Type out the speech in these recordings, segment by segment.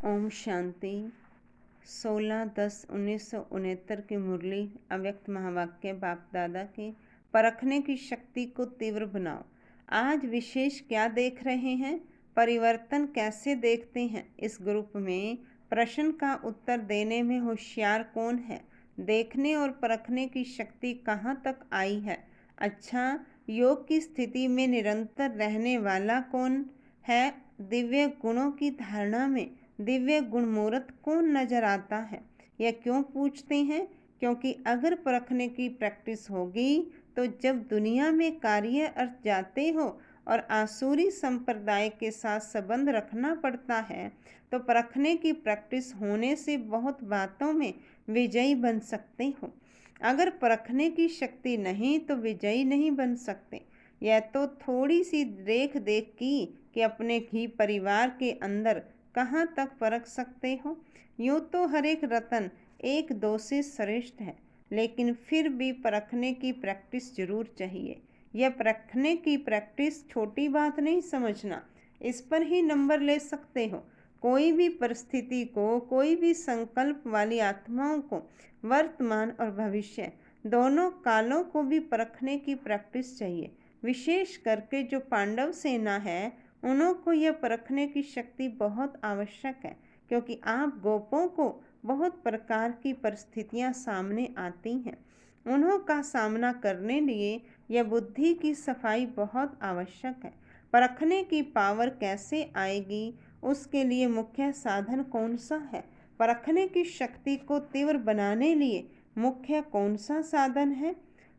ओम शांति। 16/10/1969 की मुरली अव्यक्त महावाक्य बाप दादा के परखने की शक्ति को तीव्र बनाओ। आज विशेष क्या देख रहे हैं, परिवर्तन कैसे देखते हैं। इस ग्रुप में प्रश्न का उत्तर देने में होशियार कौन है, देखने और परखने की शक्ति कहाँ तक आई है। अच्छा, योग की स्थिति में निरंतर रहने वाला कौन है। दिव्य गुणों की धारणा में दिव्य गुणमूर्त कौन नजर आता है। यह क्यों पूछते हैं, क्योंकि अगर परखने की प्रैक्टिस होगी तो जब दुनिया में कार्य अर्थ जाते हो और आसुरी संप्रदाय के साथ संबंध रखना पड़ता है, तो परखने की प्रैक्टिस होने से बहुत बातों में विजयी बन सकते हो। अगर परखने की शक्ति नहीं तो विजयी नहीं बन सकते। यह तो थोड़ी सी देख देख की कि अपने ही परिवार के अंदर कहाँ तक परख सकते हो। यूँ तो हर एक रतन एक दो से श्रेष्ठ है, लेकिन फिर भी परखने की प्रैक्टिस जरूर चाहिए। यह परखने की प्रैक्टिस छोटी बात नहीं समझना, इस पर ही नंबर ले सकते हो। कोई भी परिस्थिति को, कोई भी संकल्प वाली आत्माओं को, वर्तमान और भविष्य दोनों कालों को भी परखने की प्रैक्टिस चाहिए। विशेष करके जो पांडव सेना है, उन्हों को यह परखने की शक्ति बहुत आवश्यक है, क्योंकि आप गोपों को बहुत प्रकार की परिस्थितियां सामने आती हैं। उन्हों का सामना करने लिए यह बुद्धि की सफाई बहुत आवश्यक है। परखने की पावर कैसे आएगी, उसके लिए मुख्य साधन कौन सा है। परखने की शक्ति को तीव्र बनाने लिए मुख्य कौन सा साधन है।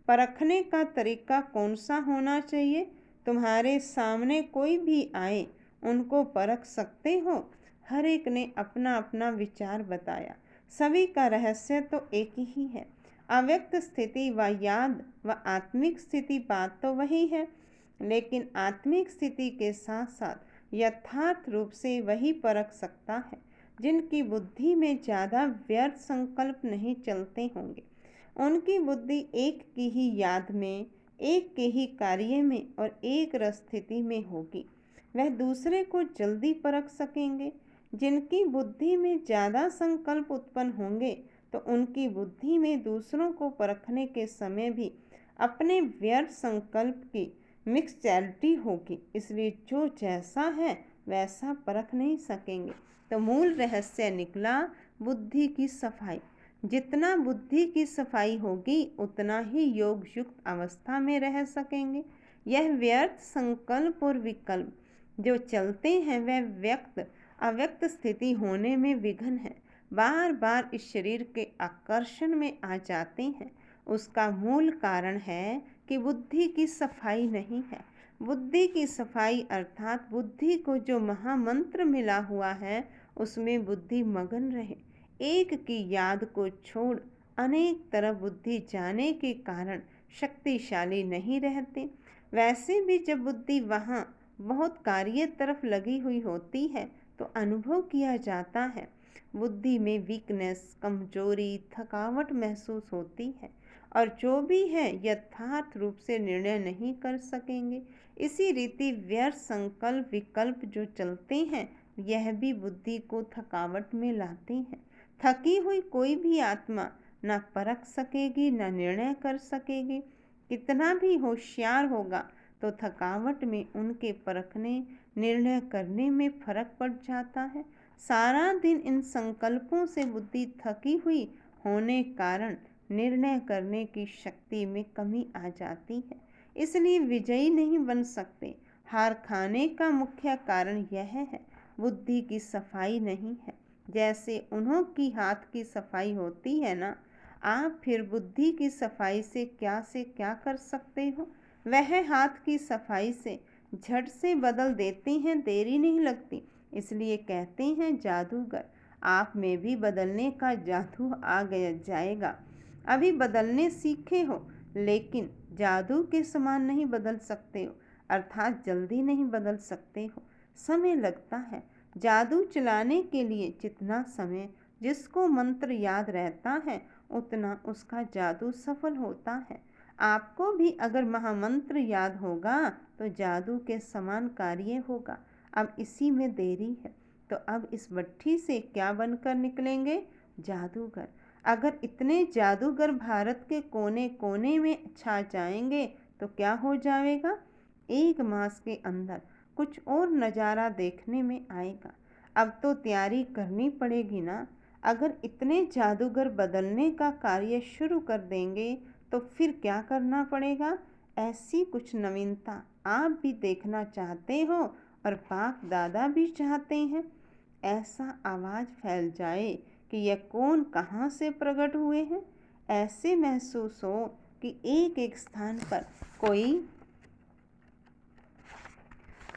परखने का तरीका कौन सा होना चाहिए। तुम्हारे सामने कोई भी आए, उनको परख सकते हो। हर एक ने अपना अपना विचार बताया। सभी का रहस्य तो एक ही है। अव्यक्त स्थिति व याद व आत्मिक स्थिति बात तो वही है, लेकिन आत्मिक स्थिति के साथ साथ यथार्थ रूप से वही परख सकता है जिनकी बुद्धि में ज़्यादा व्यर्थ संकल्प नहीं चलते होंगे। उनकी बुद्धि एक की ही याद में, एक के ही कार्य में और एक स्थिति में होगी। वह दूसरे को जल्दी परख सकेंगे। जिनकी बुद्धि में ज़्यादा संकल्प उत्पन्न होंगे, तो उनकी बुद्धि में दूसरों को परखने के समय भी अपने व्यर्थ संकल्प की मिक्सचैरिटी होगी। इसलिए जो जैसा है वैसा परख नहीं सकेंगे। तो मूल रहस्य निकला, बुद्धि की सफाई। जितना बुद्धि की सफाई होगी उतना ही योग युक्त अवस्था में रह सकेंगे। यह व्यर्थ संकल्प और विकल्प जो चलते हैं वह व्यक्त अव्यक्त स्थिति होने में विघ्न है, बार बार इस शरीर के आकर्षण में आ जाते हैं। उसका मूल कारण है कि बुद्धि की सफाई नहीं है। बुद्धि की सफाई अर्थात बुद्धि को जो महामंत्र मिला हुआ है उसमें बुद्धि मगन रहे। एक की याद को छोड़ अनेक तरफ बुद्धि जाने के कारण शक्तिशाली नहीं रहते। वैसे भी जब बुद्धि वहाँ बहुत कार्य तरफ लगी हुई होती है तो अनुभव किया जाता है। बुद्धि में वीकनेस, कमजोरी, थकावट महसूस होती है और जो भी है यथार्थ रूप से निर्णय नहीं कर सकेंगे। इसी रीति व्यर्थ संकल्प विकल्प जो चलते हैं यह भी बुद्धि को थकावट में लाते हैं। थकी हुई कोई भी आत्मा ना परख सकेगी, ना निर्णय कर सकेगी। कितना भी होशियार होगा तो थकावट में उनके परखने, निर्णय करने में फर्क पड़ जाता है। सारा दिन इन संकल्पों से बुद्धि थकी हुई होने कारण निर्णय करने की शक्ति में कमी आ जाती है, इसलिए विजयी नहीं बन सकते। हार खाने का मुख्य कारण यह है, बुद्धि की सफाई नहीं है। जैसे उन्हों की हाथ की सफाई होती है ना, आप फिर बुद्धि की सफाई से क्या कर सकते हो। वह हाथ की सफाई से झट से बदल देते हैं, देरी नहीं लगती। इसलिए कहते हैं जादूगर, आप में भी बदलने का जादू आ गया जाएगा। अभी बदलने सीखे हो, लेकिन जादू के समान नहीं बदल सकते हो, अर्थात जल्दी नहीं बदल सकते हो, समय लगता है। जादू चलाने के लिए जितना समय जिसको मंत्र याद रहता है उतना उसका जादू सफल होता है। आपको भी अगर महामंत्र याद होगा तो जादू के समान कार्य होगा। अब इसी में देरी है। तो अब इस भट्ठी से क्या बनकर निकलेंगे? जादूगर। अगर इतने जादूगर भारत के कोने कोने में छा जाएंगे तो क्या हो जाएगा? 1 मास के अंदर कुछ और नज़ारा देखने में आएगा। अब तो तैयारी करनी पड़ेगी ना। अगर इतने जादूगर बदलने का कार्य शुरू कर देंगे तो फिर क्या करना पड़ेगा? ऐसी कुछ नवीनता आप भी देखना चाहते हो और बाप दादा भी चाहते हैं। ऐसा आवाज़ फैल जाए कि यह कौन कहाँ से प्रकट हुए हैं। ऐसे महसूस हो कि एक एक स्थान पर कोई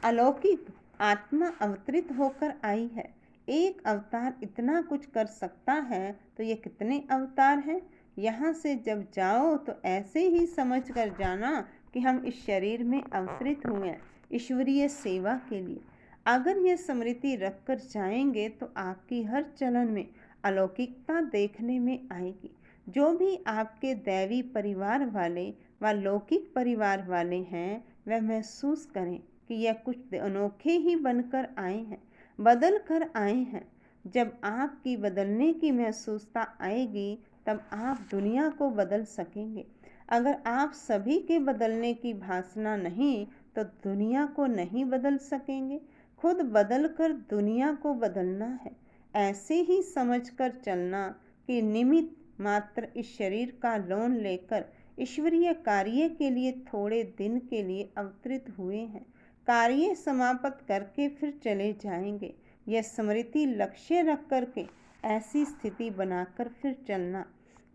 अलौकिक आत्मा अवतरित होकर आई है। एक अवतार इतना कुछ कर सकता है तो ये कितने अवतार हैं? यहाँ से जब जाओ तो ऐसे ही समझ कर जाना कि हम इस शरीर में अवतरित हुए हैं ईश्वरीय सेवा के लिए। अगर ये स्मृति रख कर जाएंगे तो आपकी हर चलन में अलौकिकता देखने में आएगी। जो भी आपके दैवी परिवार वाले व लौकिक परिवार वाले हैं वह महसूस करें कि यह कुछ अनोखे ही बनकर आए हैं, बदल कर आए हैं। जब आपकी बदलने की महसूसता आएगी तब आप दुनिया को बदल सकेंगे। अगर आप सभी के बदलने की वासना नहीं तो दुनिया को नहीं बदल सकेंगे। खुद बदल कर दुनिया को बदलना है। ऐसे ही समझकर चलना कि निमित्त मात्र इस शरीर का लोन लेकर ईश्वरीय कार्य के लिए थोड़े दिन के लिए अवतरित हुए हैं। कार्य समाप्त करके फिर चले जाएंगे। यह स्मृति लक्ष्य रख करके ऐसी स्थिति बनाकर फिर चलना।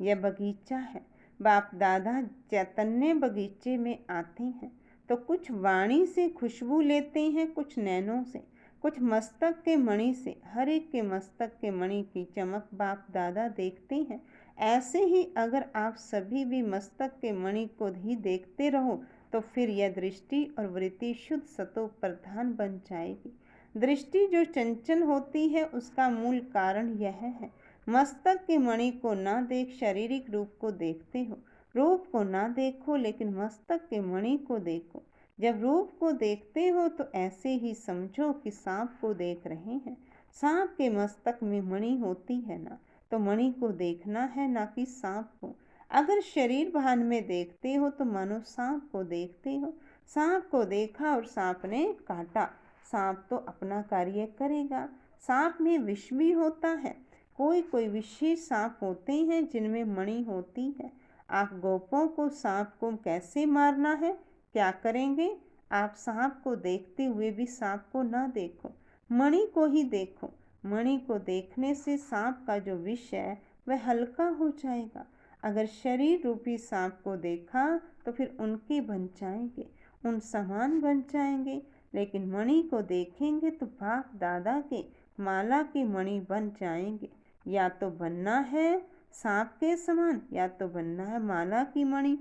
यह बगीचा है। बाप दादा चैतन्य बगीचे में आते हैं तो कुछ वाणी से खुशबू लेते हैं, कुछ नैनों से, कुछ मस्तक के मणि से। हर एक के मस्तक के मणि की चमक बाप दादा देखते हैं। ऐसे ही अगर आप सभी भी मस्तक के मणि को ही देखते रहो तो फिर यह दृष्टि और वृत्ति शुद्ध सतो प्रधान बन जाएगी। दृष्टि जो चंचल होती है उसका मूल कारण यह है। मस्तक के मणि को ना देख शारीरिक रूप को देखते हो। रूप को ना देखो लेकिन मस्तक के मणि को देखो। जब रूप को देखते हो तो ऐसे ही समझो कि सांप को देख रहे हैं। सांप के मस्तक में मणि होती है ना, तो मणि को देखना है ना कि सांप को। अगर शरीर भान में देखते हो तो मानो सांप को देखते हो। सांप को देखा और सांप ने काटा। सांप तो अपना कार्य करेगा। सांप में विष भी होता है। कोई कोई विशेष सांप होते हैं जिनमें मणि होती है। आप गोपों को सांप को कैसे मारना है, क्या करेंगे? आप सांप को देखते हुए भी सांप को ना देखो, मणि को ही देखो। मणि को देखने से सांप का जो विष है वह हल्का हो जाएगा। अगर शरीर रूपी सांप को देखा तो फिर उनके बन जाएंगे, उन समान बन जाएंगे। लेकिन मणि को देखेंगे तो बाप दादा के माला के मणि बन जाएंगे। या तो बनना है सांप के समान या तो बनना है माला की मणि।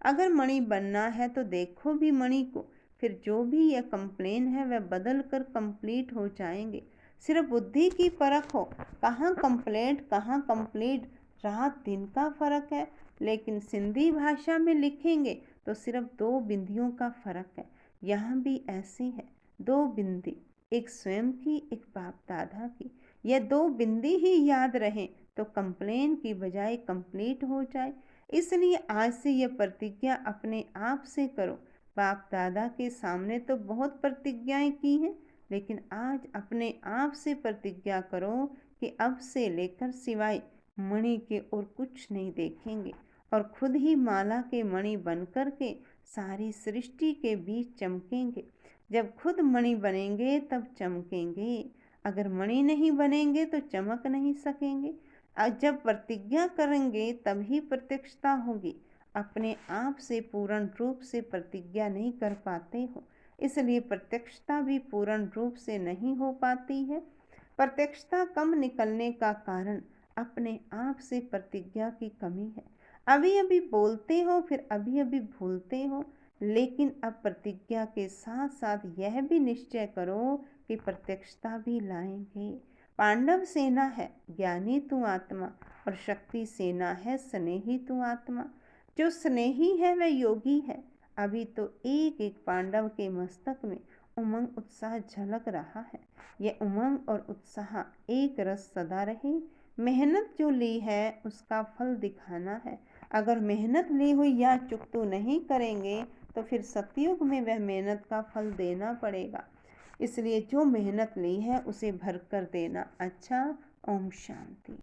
अगर मणि बनना है तो देखो भी मणि को, फिर जो भी यह कंप्लेन है वह बदल कर कंप्लीट हो जाएंगे। सिर्फ बुद्धि की परख हो, कहाँ कंप्लेंट कहाँ कंप्लीट, रात दिन का फर्क है। लेकिन सिंधी भाषा में लिखेंगे तो सिर्फ 2 बिंदियों का फर्क है। यहाँ भी ऐसी है, 2 बिंदी, एक स्वयं की एक बाप दादा की। यह 2 बिंदी ही याद रहे तो कंप्लेन की बजाय कंप्लीट हो जाए। इसलिए आज से यह प्रतिज्ञा अपने आप से करो। बाप दादा के सामने तो बहुत प्रतिज्ञाएं की हैं, लेकिन आज अपने आप से प्रतिज्ञा करो कि अब से लेकर सिवाय मणि के और कुछ नहीं देखेंगे और खुद ही माला के मणि बन कर के सारी सृष्टि के बीच चमकेंगे। जब खुद मणि बनेंगे तब चमकेंगे। अगर मणि नहीं बनेंगे तो चमक नहीं सकेंगे। जब प्रतिज्ञा करेंगे तभी प्रत्यक्षता होगी। अपने आप से पूर्ण रूप से प्रतिज्ञा नहीं कर पाते हो, इसलिए प्रत्यक्षता भी पूर्ण रूप से नहीं हो पाती है। प्रत्यक्षता कम निकलने का कारण अपने आप से प्रतिज्ञा की कमी है। अभी अभी बोलते हो फिर अभी अभी भूलते हो। लेकिन अब प्रतिज्ञा के साथ साथ यह भी निश्चय करो कि प्रत्यक्षता भी लाएंगे। पांडव सेना है ज्ञानी तू आत्मा और शक्ति सेना है स्नेही तू आत्मा। जो स्नेही है वह योगी है। अभी तो एक एक पांडव के मस्तक में उमंग उत्साह झलक रहा है। यह उमंग और उत्साह एक रस सदा रहे। मेहनत जो ली है उसका फल दिखाना है। अगर मेहनत ली हुई या चुकतो नहीं करेंगे तो फिर सतयुग में वह मेहनत का फल देना पड़ेगा। इसलिए जो मेहनत ली है उसे भरकर देना अच्छा। ओम शांति।